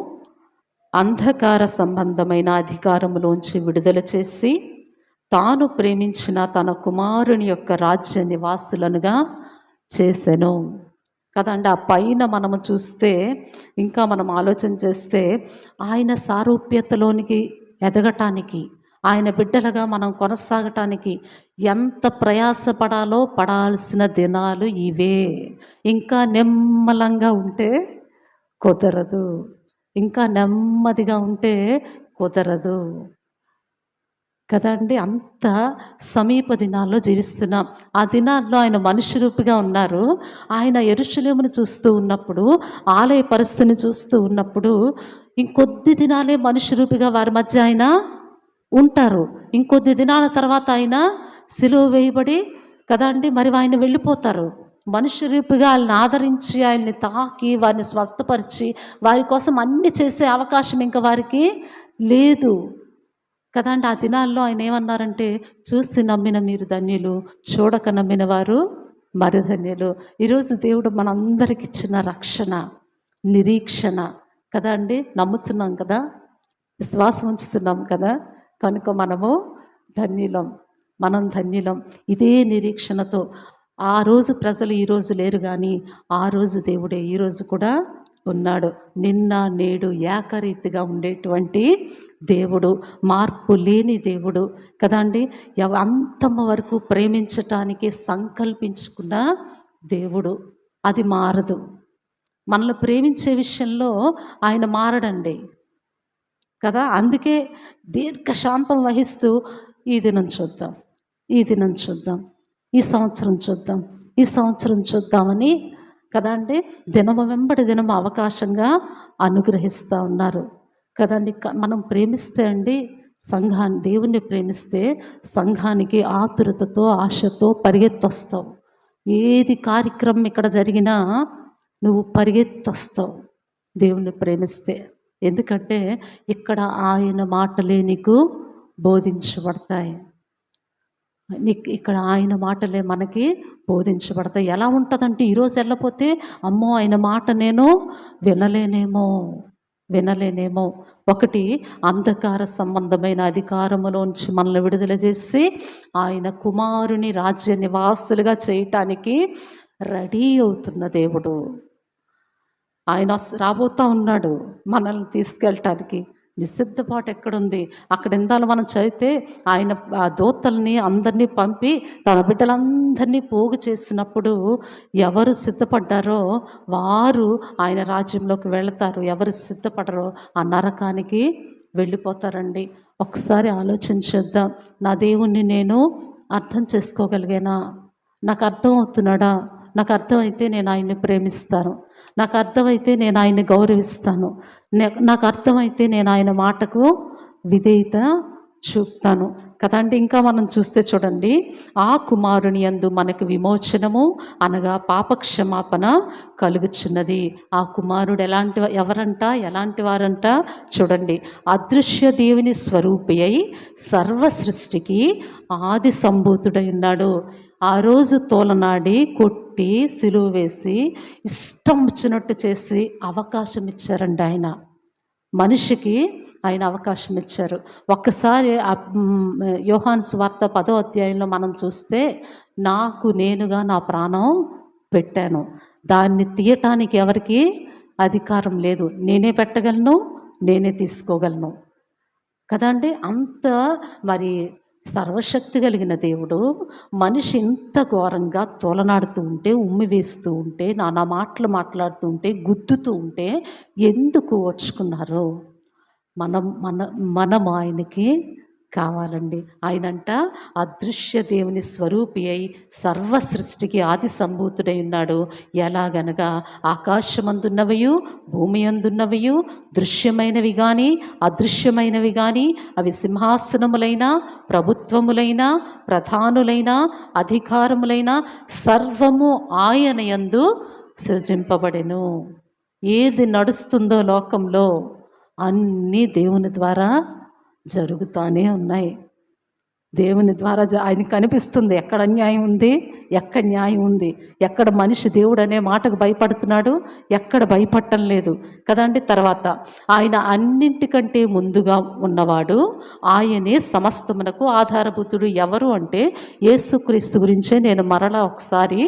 [SPEAKER 1] అంధకార సంబంధమైన అధికారములోంచి విడుదల చేసి తాను ప్రేమించిన తన కుమారుని యొక్క రాజ్య నివాసులనుగా చేసెను కదండి. ఆ పైన మనము చూస్తే, ఇంకా మనం ఆలోచన చేస్తే, ఆయన సారూప్యతలోనికి ఎదగటానికి, ఆయన బిడ్డలుగా మనం కొనసాగటానికి ఎంత ప్రయాసపడాలో పడాల్సిన దినాలు ఇవే. ఇంకా నెమ్మలంగా ఉంటే కుదరదు, ఇంకా నెమ్మదిగా ఉంటే కుదరదు కదండి. అంత సమీప దినాల్లో జీవిస్తున్నాం. ఆ దినాల్లో ఆయన మనుష్య రూపిగా ఉన్నారు. ఆయన యెరూషలేమును చూస్తూ ఉన్నప్పుడు, ఆలయ పరిస్థితిని చూస్తూ ఉన్నప్పుడు, ఇంకొద్ది దినాలే మనుష్య రూపిగా వారి మధ్య ఆయన ఉంటారు. ఇంకొద్ది దినాల తర్వాత ఆయన సిలువ వేయబడి కదండి మరి ఆయన వెళ్ళిపోతారు. మనుష్య రూపిగా ఆయన్ని ఆదరించి, ఆయన్ని తాకి, వారిని స్వస్థపరిచి, వారి కోసం అన్ని చేసే అవకాశం ఇంకా వారికి లేదు కదండి. ఆ దినాల్లో ఆయన ఏమన్నారంటే, చూసి నమ్మిన మీరు ధన్యులు, చూడక నమ్మిన వారు మరి ధన్యులు. ఈరోజు దేవుడు మనందరికి ఇచ్చిన రక్షణ, నిరీక్షణ కదా అండి. నమ్ముతున్నాం కదా, విశ్వాసం ఉంచుతున్నాం కదా, కనుక మనము ధన్యులం, మనం ధన్యులం. ఇదే నిరీక్షణతో ఆ రోజు ప్రజలు ఈరోజు లేరు, కానీ ఆ రోజు దేవుడే ఈరోజు కూడా ఉన్నాడు. నిన్న నేడు ఏకరీతిగా ఉండేటువంటి దేవుడు, మార్పు లేని దేవుడు కదండి. అంతం వరకు ప్రేమించటానికి సంకల్పించుకున్న దేవుడు, అది మారదు. మనల్ని ప్రేమించే విషయంలో ఆయన మారడండి కదా. అందుకే దీర్ఘశాంతం వహిస్తూ ఈ దినం చూద్దాం, ఈ దినం చూద్దాం, ఈ సంవత్సరం చూద్దాం, ఈ సంవత్సరం చూద్దామని కదండి దినము వెంబడి దినము అవకాశంగా అనుగ్రహిస్తూ ఉన్నారు కదండి. మనం ప్రేమిస్తే అండి సంఘాన్ని, దేవుణ్ణి ప్రేమిస్తే సంఘానికి ఆతురతతో, ఆశతో పరిగెత్తొస్తావు. ఏది కార్యక్రమం ఇక్కడ జరిగినా నువ్వు పరిగెత్తొస్తావు దేవుణ్ణి ప్రేమిస్తే. ఎందుకంటే ఇక్కడ ఆయన మాటలే నీకు బోధించబడతాయి. ఇక్కడ ఆయన మాటలే మనకి బోధించబడతాయి. ఎలా ఉంటుందంటే, ఈరోజు వెళ్ళపోతే అమ్మో ఆయన మాట నేను వినలేనేమో. ఒకటి, అంధకార సంబంధమైన అధికారములోంచి మనల్ని విడుదల చేసి ఆయన కుమారుని రాజ్య నివాసులుగా చేయటానికి రెడీ అవుతున్న దేవుడు. ఆయన రాబోతూ ఉన్నాడు మనల్ని తీసుకెళ్ళటానికి. నిశ్శబ్దపాటు ఎక్కడుంది? అక్కడ ఎందాలు మనం చదివితే ఆయన దూతల్ని అందరినీ పంపి తన బిడ్డలందరినీ పోగు చేసినప్పుడు ఎవరు సిద్ధపడ్డారో వారు ఆయన రాజ్యంలోకి వెళతారు. ఎవరు సిద్ధపడరో ఆ నరకానికి వెళ్ళిపోతారండి. ఒకసారి ఆలోచించేద్దాం. నా దేవుణ్ణి నేను అర్థం చేసుకోగలిగానా? నాకు అర్థం అవుతున్నాడా? నాకు అర్థమైతే నేను ఆయన్ని ప్రేమిస్తాను. నాకు అర్థమైతే నేను ఆయన్ని గౌరవిస్తాను. నాకు అర్థమైతే నేను ఆయన మాటకు విధేయత చూపుతాను కదండి. ఇంకా మనం చూస్తే చూడండి, ఆ కుమారుని యందు మనకు విమోచనము అనగా పాపక్షమాపణ కలుగుచున్నది. ఆ కుమారుడు ఎవరంట, ఎలాంటి వారంట చూడండి, అదృశ్య దేవుని స్వరూపి అయి సర్వ సృష్టికి ఆది సంభూతుడై ఉన్నాడు. ఆ రోజు తోలనాడి కొట్టి సిలువ వేసి ఇష్టం వచ్చినట్టు చేసి అవకాశం ఇచ్చారండి ఆయన. మనిషికి ఆయన అవకాశం ఇచ్చారు. ఒక్కసారి యోహాను సువార్త 10వ అధ్యాయంలో మనం చూస్తే, నాకు నేనుగా నా ప్రాణం పెట్టాను, దాన్ని తీయటానికి ఎవరికి అధికారం లేదు, నేనే పెట్టగలను, నేనే తీసుకోగలను కదండి. అంత మరి సర్వశక్తి కలిగిన దేవుడు మనిషి ఇంత ఘోరంగా తోలనాడుతూ ఉంటే, ఉమ్మి వేస్తూ ఉంటే, నానా మాటలు మాట్లాడుతూ ఉంటే, గుద్దుతూ ఉంటే ఎందుకు ఓర్చుకున్నారు? మనం ఆయనకి కావాలండి. ఆయనంట అదృశ్య దేవుని స్వరూపి అయి సర్వ సృష్టికి ఆది సంభూతుడై ఉన్నాడు. ఎలాగనగా ఆకాశమందున్నవయు భూమి అందున్నవయు దృశ్యమైనవి కానీ అదృశ్యమైనవి కానీ, అవి సింహాసనములైన ప్రభుత్వములైన ప్రధానులైన అధికారములైన సర్వము ఆయన యందు సృజింపబడెను. ఏది నడుస్తుందో లోకంలో అన్నీ దేవుని ద్వారా జరుగుతూనే ఉన్నాయి. దేవుని ద్వారా ఆయనకు కనిపిస్తుంది ఎక్కడ అన్యాయం ఉంది, ఎక్కడ న్యాయం ఉంది, ఎక్కడ మనిషి దేవుడు అనే మాటకు భయపడుతున్నాడు, ఎక్కడ భయపడటం లేదు కదండి. తర్వాత ఆయన అన్నింటికంటే ముందుగా ఉన్నవాడు, ఆయనే సమస్తమునకు ఆధారభూతుడు. ఎవరు అంటే యేసుక్రీస్తు గురించే నేను మరలా ఒకసారి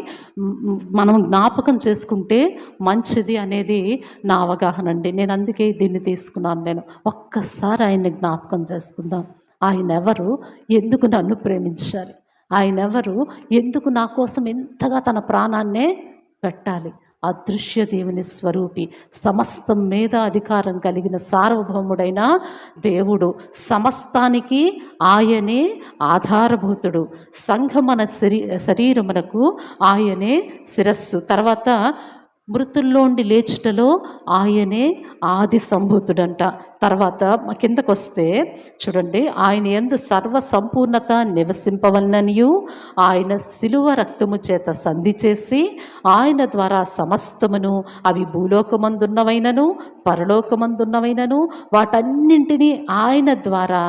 [SPEAKER 1] మనం జ్ఞాపకం చేసుకుంటే మంచిది అనేది నా అవగాహన అండి. నేను అందుకే దీన్ని తీసుకున్నాను. నేను ఒక్కసారి ఆయన్ని జ్ఞాపకం చేసుకుందాం. ఆయన ఎవరు, ఎందుకు నన్ను ప్రేమించాలి, ఆయన ఎవరు, ఎందుకు నా కోసం ఎంతగా తన ప్రాణాన్నే పెట్టాలి. అదృశ్య దేవుని స్వరూపి, సమస్తం మీద అధికారం కలిగిన సార్వభౌముడైన దేవుడు, సమస్తానికి ఆయనే ఆధారభూతుడు. సంఘమన శరీరమునకు ఆయనే శిరస్సు. తర్వాత మృతుల్లోండి లేచుటలో ఆయనే ఆది సంభూతుడంట. తర్వాత కిందకు వస్తే చూడండి, ఆయన యందు సర్వ సంపూర్ణత నివసింపవలననియు, ఆయన శిలువ రక్తము చేత సంధి చేసి ఆయన ద్వారా సమస్తమును, అవి భూలోకమందున్నవైనను పరలోకమందున్నవైనను వాటన్నింటినీ ఆయన ద్వారా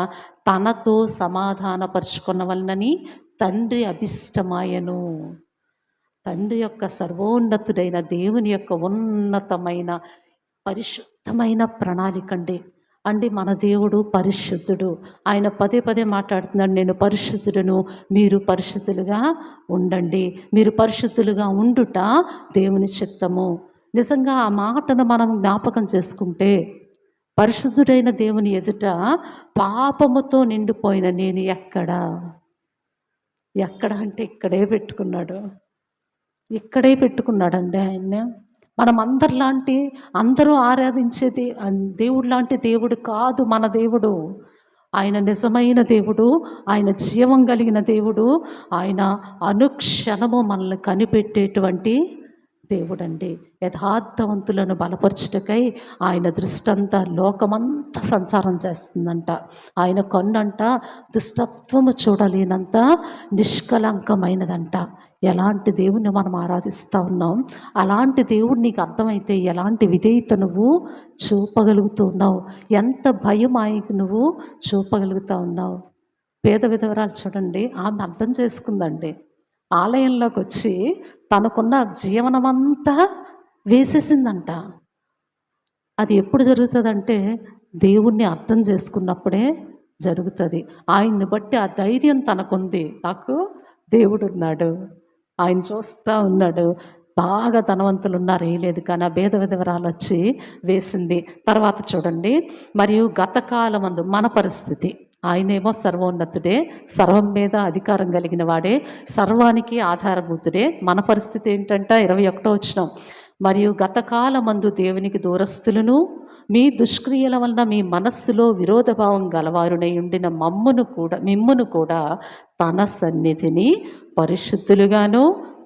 [SPEAKER 1] తనతో సమాధానపరుచుకొనవలనని తండ్రి అభిష్టమాయను. తండ్రి యొక్క సర్వోన్నతుడైన దేవుని యొక్క ఉన్నతమైన పరిశుద్ధమైన ప్రణాళిక అండి. మన దేవుడు పరిశుద్ధుడు. ఆయన పదే పదే మాట్లాడుతున్నాడు, నేను పరిశుద్ధుడును, మీరు పరిశుద్ధులుగా ఉండండి. మీరు పరిశుద్ధులుగా ఉండుట దేవుని చిత్తము. నిజంగా ఆ మాటను మనం జ్ఞాపకం చేసుకుంటే, పరిశుద్ధుడైన దేవుని ఎదుట పాపముతో నిండిపోయిన నేను ఎక్కడ అంటే ఇక్కడే పెట్టుకున్నాడండి ఆయన. మనం అందరూ ఆరాధించేది దేవుడు లాంటి దేవుడు కాదు మన దేవుడు. ఆయన నిజమైన దేవుడు, ఆయన జీవం కలిగిన దేవుడు, ఆయన అనుక్షణము మనల్ని కనిపెట్టేటువంటి దేవుడండి. యథార్థవంతులను బలపరచుటకై ఆయన దృష్టంతా లోకమంతా సంచారం చేస్తుందంట. ఆయన కన్నంట దుష్టత్వము చూడలేనంత నిష్కలంకమైనదంట. ఎలాంటి దేవుణ్ణి మనం ఆరాధిస్తూ ఉన్నాం, అలాంటి దేవుడు నీకు అర్థమైతే ఎలాంటి విధేయత నువ్వు చూపగలుగుతూ ఉన్నావు, ఎంత భయం ఆయనకు నువ్వు చూపగలుగుతూ ఉన్నావు. పేద విధవరాలు చూడండి, ఆమె అర్థం చేసుకుందండి. ఆలయంలోకి వచ్చి తనకున్న జీవనమంతా వేసేసిందంట. అది ఎప్పుడు జరుగుతుందంటే దేవుణ్ణి అర్థం చేసుకున్నప్పుడే జరుగుతుంది. ఆయన్ని బట్టి ఆ ధైర్యం తనకుంది, నాకు దేవుడు ఉన్నాడు, ఆయన చూస్తూ ఉన్నాడు. బాగా ధనవంతులు ఉన్నారు, వేయలేదు, కానీ ఆ భేద విధవరాలు వచ్చి వేసింది. తర్వాత చూడండి, మరియు గతకాలమందు మన పరిస్థితి, ఆయనేమో సర్వోన్నతుడే, సర్వం మీద అధికారం కలిగిన వాడే, సర్వానికి ఆధారభూతుడే. మన పరిస్థితి ఏంటంట, 21వ వచనం, మరియు గతకాలమందు దేవునికి దూరస్తులను మీ దుష్క్రియల వలన మీ మనస్సులో విరోధభావం గలవారునై ఉండిన మిమ్మును కూడా తన సన్నిధిని పరిశుద్ధులుగాను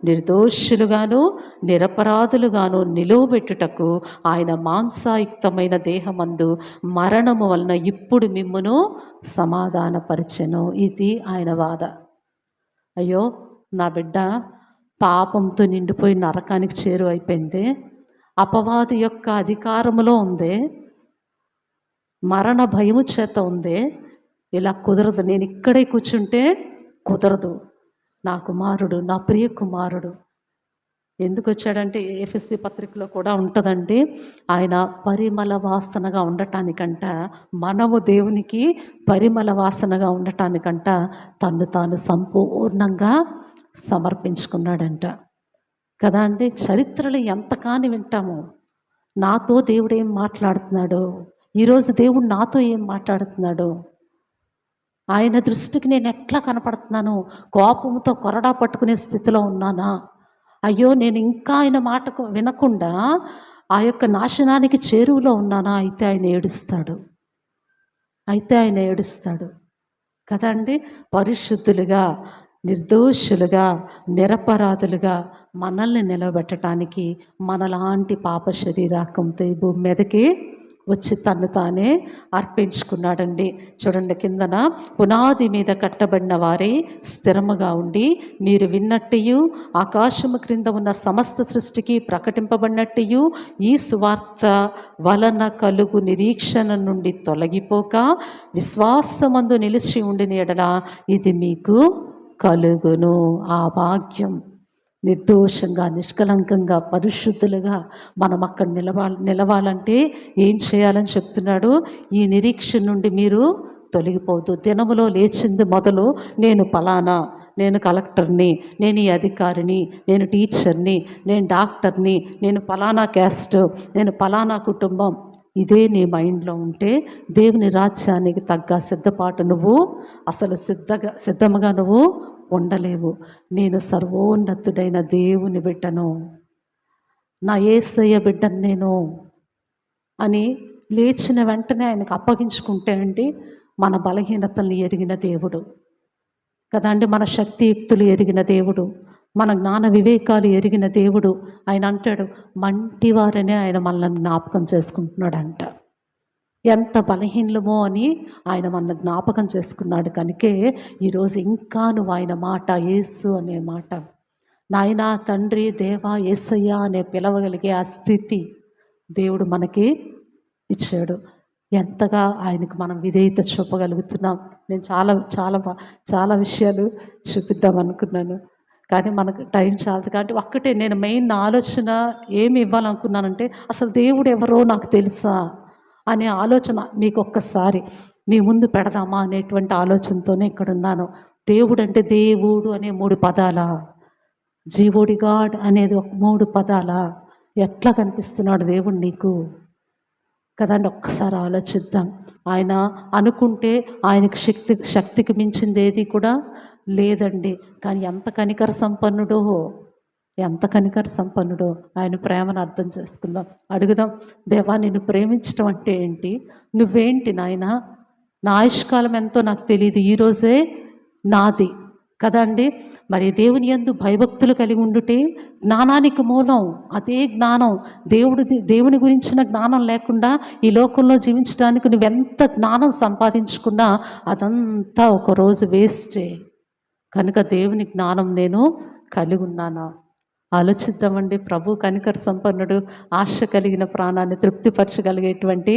[SPEAKER 1] నిర్దోషులుగాను నిరపరాధులుగాను నిలువబెట్టుటకు ఆయన మాంసాయుక్తమైన దేహమందు మరణము వలన ఇప్పుడు మిమ్మును సమాధానపరిచెను. ఇది ఆయన వాద. అయ్యో, నా బిడ్డ పాపంతో నిండిపోయి నరకానికి చేరువైపోయింది, అపవాది యొక్క అధికారములో ఉంది, మరణ భయము చేత ఉంది. ఇలా కుదరదు, నేను ఇక్కడే కూర్చుంటే కుదరదు. నా కుమారుడు, నా ప్రియ కుమారుడు ఎందుకు వచ్చాడంటే, ఎఫెసీ పత్రికలో కూడా ఉంటుందండి, ఆయన పరిమళ వాసనగా ఉండటానికంట, మనము దేవునికి పరిమళ వాసనగా ఉండటానికంట తను తాను సంపూర్ణంగా సమర్పించుకున్నాడంట కదా అండి. చరిత్రలో ఎంతకాని వింటాము, నాతో దేవుడు ఏం మాట్లాడుతున్నాడు, ఈరోజు దేవుడు నాతో ఏం మాట్లాడుతున్నాడు, ఆయన దృష్టికి నేను ఎట్లా కనపడుతున్నాను, కోపంతో కొరడా పట్టుకునే స్థితిలో ఉన్నానా, అయ్యో నేను ఇంకా ఆయన మాటకు వినకుండా ఆ యొక్క నాశనానికి చేరువలో ఉన్నానా, అయితే ఆయన ఏడుస్తాడు కదండి. పరిశుద్ధులుగా, నిర్దోషులుగా, నిరపరాధులుగా మనల్ని నిలబెట్టడానికి మనలాంటి పాప శరీరాకంతో ఈ భూమి మీదకి వచ్చి తను తానే అర్పించుకున్నాడండి. చూడండి, కిందన పునాది మీద కట్టబడిన వారే స్థిరముగా ఉండి మీరు విన్నట్టు ఆకాశము క్రింద ఉన్న సమస్త సృష్టికి ప్రకటింపబడినట్టు ఈ సువార్త వలన కలుగు నిరీక్షణ నుండి తొలగిపోక విశ్వాసమందు నిలిచి ఉండిన ఎడల ఇది మీకు కలుగును. ఆ భాగ్యం, నిర్దోషంగా, నిష్కలంకంగా, పరిశుద్ధులుగా మనం అక్కడ నిలవాలంటే ఏం చేయాలని చెప్తున్నాడు. ఈ నిరీక్షణ నుండి మీరు తొలగిపోవద్దు. దినములో లేచింది మొదలు నేను ఫలానా, నేను కలెక్టర్ని, నేను ఈ అధికారిని, నేను టీచర్ని, నేను డాక్టర్ని, నేను ఫలానా క్యాస్ట్, నేను ఫలానా కుటుంబం, ఇదే నీ మైండ్లో ఉంటే దేవుని రాజ్యానికి తగ్గ సిద్ధపాటు నువ్వు అసలు సిద్ధముగా నువ్వు ఉండలేవు. నేను సర్వోన్నతుడైన దేవుని బిడ్డను, నా యేసయ్య బిడ్డను నేను అని లేచిన వెంటనే ఆయనకు అప్పగించుకుంటే అండి, మన బలహీనతల్ని ఎరిగిన దేవుడు కదండి, మన శక్తియుక్తులు ఎరిగిన దేవుడు, మన జ్ఞాన వివేకాలు ఎరిగిన దేవుడు. ఆయన అంటాడు, మంటివారనే ఆయన మనల్ని జ్ఞాపకం చేసుకుంటున్నాడంట. ఎంత బలహీనమో అని ఆయన మన జ్ఞాపకం చేసుకున్నాడు. కనుకే ఈరోజు ఇంకా నువ్వు ఆయన మాట, యేసు అనే మాట, నాయనా, తండ్రి, దేవా, యేసయ్య అనే పిలవగలిగే ఆ స్థితి దేవుడు మనకి ఇచ్చాడు. ఎంతగా ఆయనకు మనం విధేయత చూపగలుగుతున్నాం. నేను చాలా చాలా చాలా విషయాలు చూపిద్దాం అనుకున్నాను, కానీ మనకు టైం చాలదు. కాబట్టి ఒక్కటే నేను మెయిన్ ఆలోచన ఏమి ఇవ్వాలనుకున్నానంటే, అసలు దేవుడు ఎవరో నాకు తెలుసా అనే ఆలోచన మీకు ఒక్కసారి మీ ముందు పెడదామా అనేటువంటి ఆలోచనతోనే ఇక్కడ ఉన్నాను. దేవుడు అంటే దేవుడు అనే 3 పదాలా, జీవోడి గాడ్ అనేది 3 పదాలా, ఎట్లా కనిపిస్తున్నాడు దేవుడు నీకు కదండి. ఒక్కసారి ఆలోచిద్దాం. ఆయన అనుకుంటే ఆయనకు శక్తికి మించింది ఏది కూడా లేదండి. కానీ ఎంత కనికర సంపన్నుడో ఆయన ప్రేమను అర్థం చేసుకుందాం, అడుగుదాం. దేవా, నిన్ను ప్రేమించడం అంటే ఏంటి, నువ్వేంటి నాయన, నా ఆయుష్కాలం ఎంతో నాకు తెలియదు, ఈరోజే నాది కదండి. మరి దేవుని యందు భయభక్తులు కలిగి ఉండుటే జ్ఞానానికి మూలం. అదే జ్ఞానం, దేవుని గురించిన జ్ఞానం లేకుండా ఈ లోకంలో జీవించడానికి నువ్వెంత జ్ఞానం సంపాదించుకున్నా అదంతా ఒకరోజు వేస్టే. కనుక దేవుని జ్ఞానం నేను కలిగి ఉన్నానా, ఆలోచిద్దామండి. ప్రభు కనికర సంపన్నుడు, ఆశ కలిగిన ప్రాణాన్ని తృప్తిపరచగలిగేటువంటి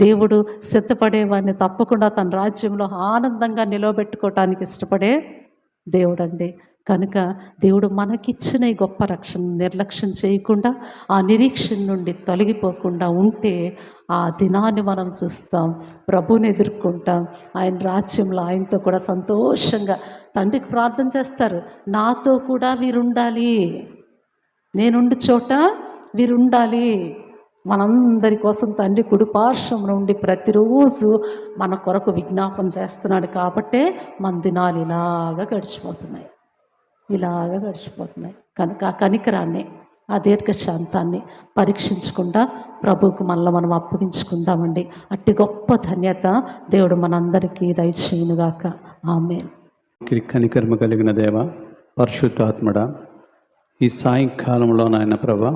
[SPEAKER 1] దేవుడు, సిద్ధపడేవాడిని తప్పకుండా తన రాజ్యంలో ఆనందంగా నిలవబెట్టుకోవటానికి ఇష్టపడే దేవుడు అండి. కనుక దేవుడు మనకిచ్చిన ఈ గొప్ప రక్షణ నిర్లక్ష్యం చేయకుండా, ఆ నిరీక్షణ నుండి తొలగిపోకుండా ఉంటే ఆ దినాన్ని మనం చూస్తాం, ప్రభువుని ఎదుర్కొంటాం, ఆయన రాజ్యంలో ఆయనతో కూడా సంతోషంగా తండ్రికి ప్రార్థన చేస్తారు, నాతో కూడా వీరుండాలి, నేనుండి చోట వీరుండాలి. మనందరి కోసం తండ్రి కుడిపార్శ్వం నుండి ప్రతిరోజు మన కొరకు విజ్ఞాపన చేస్తున్నాడు. కాబట్టే మన దినాలు ఇలాగ గడిచిపోతున్నాయి. కనుక ఆ కనికరాన్ని, ఆ దీర్ఘశాంతాన్ని పరీక్షించకుండా ప్రభువుకు మనలో మనం అప్పగించుకుందామండి. అట్టి గొప్ప ధన్యత దేవుడు మనందరికీ దయచేయునుగాక. ఆమేన్.
[SPEAKER 2] కనికరమ కలిగిన దేవ, పరిశుద్ధాత్మడా, ఈ సాయంకాలంలో నాయన ప్రభా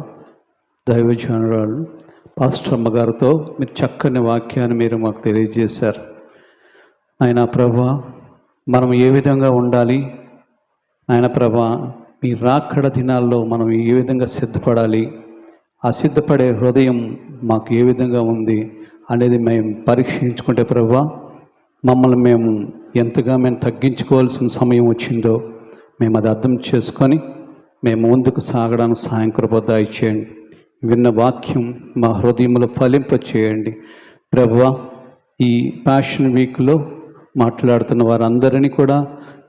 [SPEAKER 2] దైవజనురాలు పాస్టర్ అమ్మగారితో మీరు చక్కని వాక్యాన్ని మీరు మాకు తెలియజేశారు. ఆయన ప్రభా మనం ఏ విధంగా ఉండాలి, ఆయన ప్రభా మీ రాకడ దినాల్లో మనం ఏ విధంగా సిద్ధపడాలి, ఆ సిద్ధపడే హృదయం మాకు ఏ విధంగా ఉంది అనేది మేము పరీక్షించుకుంటే ప్రభా మమ్మల్ని మేము ఎంతగా మేము తగ్గించుకోవాల్సిన సమయం వచ్చిందో మేము అది అర్థం చేసుకొని మేము ముందుకు సాగడానికి సాయం కృప దయచేయండి. విన్న వాక్యం మా హృదయంలో ఫలింప చేయండి ప్రభువా. ఈ ప్యాషన్ వీక్లో మాట్లాడుతున్న వారందరినీ కూడా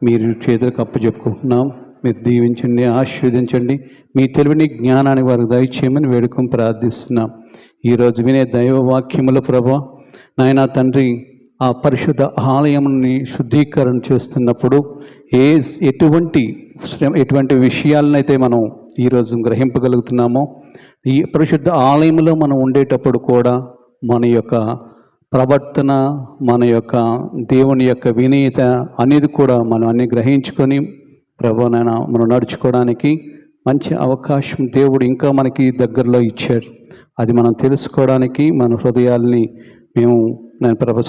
[SPEAKER 2] మీరు చేతులకు అప్పచెప్పుకుంటున్నాం. మీరు దీవించండి, ఆశీర్వదించండి. మీ తెలివిని జ్ఞానాన్ని వారికి దయచేయమని వేడుకొని ప్రార్థిస్తున్నాం. ఈరోజు వినే దైవ వాక్యముల ప్రభువా నాయనా తండ్రి, ఆ పరిశుద్ధ ఆలయంని శుద్ధీకరణ చేస్తున్నప్పుడు ఎటువంటి విషయాలనైతే మనం ఈరోజు గ్రహింపగలుగుతున్నామో, ఈ పరిశుద్ధ ఆలయంలో మనం ఉండేటప్పుడు కూడా మన యొక్క ప్రవర్తన, మన యొక్క దేవుని యొక్క వినీయత అనేది కూడా మనం అన్ని గ్రహించుకొని ప్రభువైనా మనం నడుచుకోవడానికి మంచి అవకాశం దేవుడు ఇంకా మనకి దగ్గరలో ఇచ్చాడు. అది మనం తెలుసుకోవడానికి మన హృదయాల్ని నేను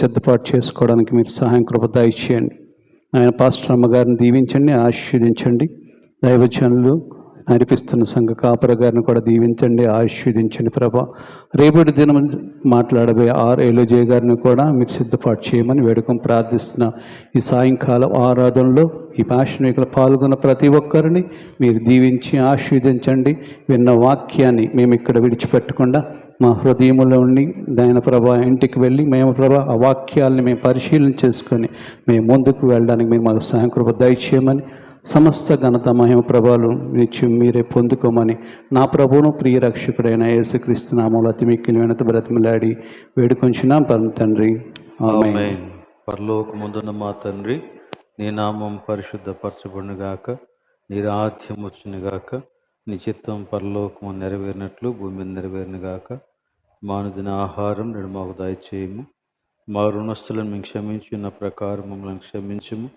[SPEAKER 2] సిద్ధపాటు చేసుకోవడానికి మీరు సహాయం కృప దయచేయండి. ఆయన పాస్టర్ అమ్మగారిని దీవించండి, ఆశీర్వదించండి. దైవజనులు నడిపిస్తున్న సంఘ కాపర గారిని కూడా దీవించండి, ఆశీర్వదించండి ప్రభా. రేపటి దినం మాట్లాడబోయే ఎలోజే గారిని కూడా మీరు సిద్ధపాటు చేయమని వేడుకొని ప్రార్థిస్తున్నా. ఈ సాయంకాలం ఆరాధనలో ఈ ప్యాషన్ వీక్లో పాల్గొన్న ప్రతి ఒక్కరిని మీరు దీవించి ఆశీర్వదించండి. విన్న వాక్యాన్ని మేము ఇక్కడ విడిచిపెట్టకుండా మా హృదయంలో ఉండి దాని ప్రభా ఇంటికి వెళ్ళి మేము ప్రభా ఆ వాక్యాలని మేము పరిశీలన చేసుకొని మేము ముందుకు వెళ్ళడానికి మీరు మాకు సహాయం కృప దయచేయమని, సమస్త ఘనత మహిమ ప్రభావాలు నిత్యం మీరే పొందుకోమని నా ప్రభువును ప్రియ రక్షకుడైన యేసుక్రీస్తు నామములో అతి మిక్కిలి వినత బ్రతిమలాడి వేడుకొంచున్నాం పరమ తండ్రి, ఆమేన్.
[SPEAKER 3] పరలోకమందున్న మా తండ్రి, నీ నామం పరిశుద్ధపరచబడునుగాక, నీ రాజ్యం వచ్చునుగాక, నీ చిత్తం పరలోకము నెరవేరినట్లు భూమి మీద నెరవేరునుగాక. మా అనుదిన ఆహారం నేడు మాకు దయచేయము, మా రుణస్తులను మేము క్షమించున్న ప్రకారం మమ్మల్ని క్షమించుము,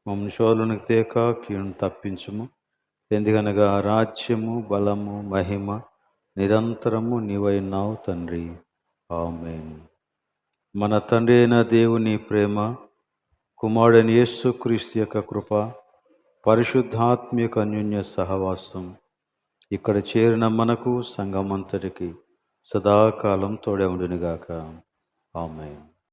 [SPEAKER 3] మమ్మల్ని శోధనకు తేక కీడును తప్పించుము. ఎందుకనగా రాజ్యము, బలము, మహిమ నిరంతరము నీవైనావు తండ్రి, ఆమేన్. మన తండ్రి అయిన దేవుని ప్రేమ, కుమారుడైన యేసుక్రీస్తు యొక్క కృప, పరిశుద్ధాత్మిక అన్యోన్య సహవాసం ఇక్కడ చేరిన మనకు సంఘమంతటికి సదాకాలం తోడే ఉండునుగాక, ఆమేన్.